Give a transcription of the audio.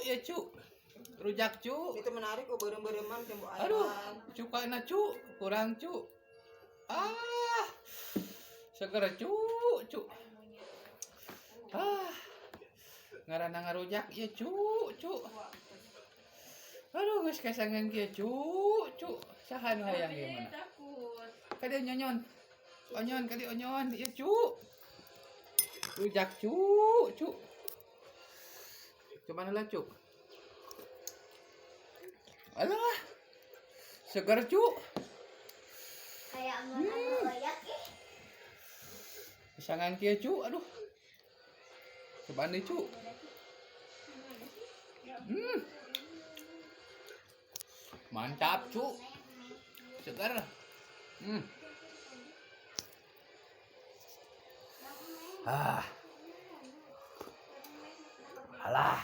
ya cu. Rujak cu. Itu menarik kok berem-bereman tembok air. Aduh, cukanya cu, kurang cu. Ah, seger cu. Ah, ngarana ngarujak ya cu. Aduh, geus kasangan kieu cu. Saha nu hayang ieu mana? Kadi nyonyon. Kadi onyon ieu cu. Rujak cu. Coba lah cu. Alah. Segar cu. Kayak rujak ih. Kasangan kieu cu, aduh. Coba nih cu. Mantap cu. Segar. Alah.